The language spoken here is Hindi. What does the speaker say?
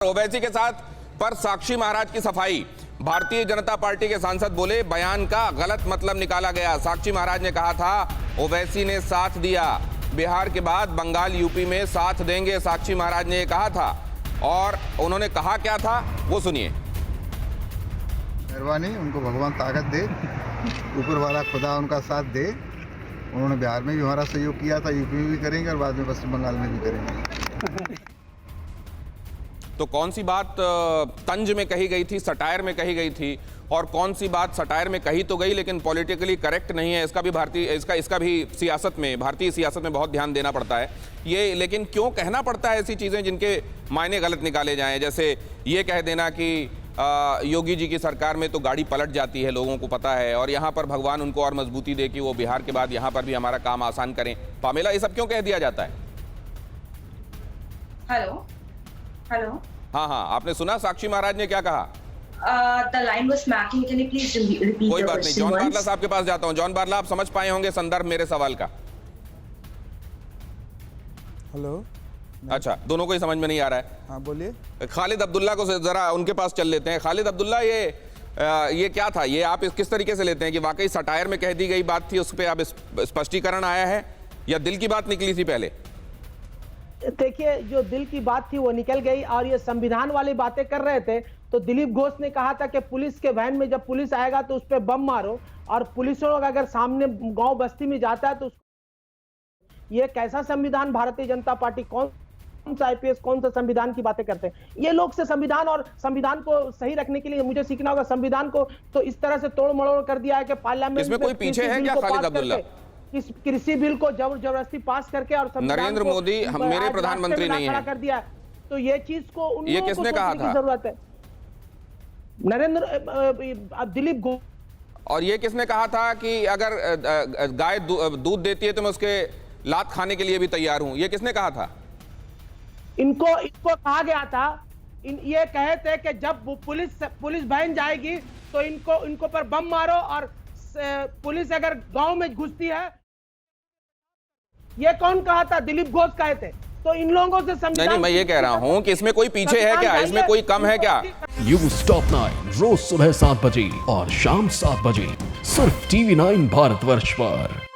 ओवैसी के साथ पर साक्षी महाराज की सफाई। भारतीय जनता पार्टी के सांसद बोले बयान का गलत मतलब निकाला गया। साक्षी महाराज ने कहा था ओवैसी ने साथ दिया, बिहार के बाद बंगाल यूपी में साथ देंगे, साक्षी महाराज ने कहा था। और उन्होंने कहा क्या था वो सुनिए। मेहरबानी, उनको भगवान ताकत दे, ऊपर वाला खुदा उनका साथ दे। उन्होंने बिहार में भी हमारा सहयोग किया था, यूपी में भी करेंगे और बाद में पश्चिम बंगाल में भी करेंगे। तो कौन सी बात तंज में कही गई थी, सटायर में कही गई थी, और कौन सी बात सटायर में कही तो गई लेकिन पॉलिटिकली करेक्ट नहीं है, इसका भी इसका भी सियासत में, भारतीय सियासत में बहुत ध्यान देना पड़ता है ये। लेकिन क्यों कहना पड़ता है ऐसी चीज़ें जिनके मायने गलत निकाले जाएं? जैसे ये कह देना कि योगी जी की सरकार में तो गाड़ी पलट जाती है, लोगों को पता है, और यहाँ पर भगवान उनको और मजबूती दे कि वो बिहार के बाद यहाँ पर भी हमारा काम आसान करें। पामेला, ये सब क्यों कह दिया जाता है? हेलो हेलो, हाँ, आपने सुना साक्षी महाराज ने क्या कहा? the line was smacking. Can you please repeat कोई the बात नहीं, question जॉन once? बारला साहब के पास जाता हूँ। जॉन बारला, आप समझ पाए होंगे संदर्भ मेरे सवाल का। हेलो। अच्छा, दोनों को ही समझ में नहीं आ रहा है। हाँ बोलिए। खालिद अब्दुल्ला को जरा उनके पास चल लेते हैं। खालिद अब्दुल्ला, ये क्या था? ये आप किस तरीके से लेते हैं कि वाकई सटायर में कह दी गई बात थी, उस पर अब स्पष्टीकरण आया है या दिल की बात निकली थी पहले? देखिए, जो दिल की बात थी वो निकल गई, और ये संविधान वाली बातें कर रहे थे तो दिलीप घोष ने कहा था कि पुलिस के वैन में जब पुलिस आएगा तो उस पर बम मारो, और पुलिसों अगर सामने गांव बस्ती में जाता है तो ये कैसा संविधान? भारतीय जनता पार्टी कौन सा आईपीएस, कौन सा संविधान की बातें करते हैं ये लोग? से संविधान और संविधान को सही रखने के लिए मुझे सीखना होगा। संविधान को तो इस तरह से तोड़ मड़ोड़ कर दिया है कि पार्लियामेंट इसमें कोई पीछे है क्या खालिद अब्दुल्ला? इस कृषि बिल को जबरदस्ती पास करके और नरेंद्र मोदी मेरे प्रधानमंत्री नहीं है कर दिया, तो ये चीज को ये किसने कहा था? जरूरत है नरेंद्र, दिलीप घोष। और ये किसने कहा था कि अगर गाय दूध देती है तो मैं उसके लात खाने के लिए भी तैयार हूं? ये किसने कहा था? इनको कहा गया था, ये कहे थे कि जब पुलिस वैन जाएगी तो इनको पर बम मारो, और पुलिस अगर गांव में घुसती है, ये कौन कहा था? दिलीप घोष कहे थे। तो इन लोगों से नहीं, मैं ये कह रहा हूं कि इसमें कोई पीछे है क्या? इसमें कोई कम है क्या? न्यूज़ टॉप 9 रोज सुबह 7 बजे और शाम 7 बजे सिर्फ TV9 भारतवर्ष पर।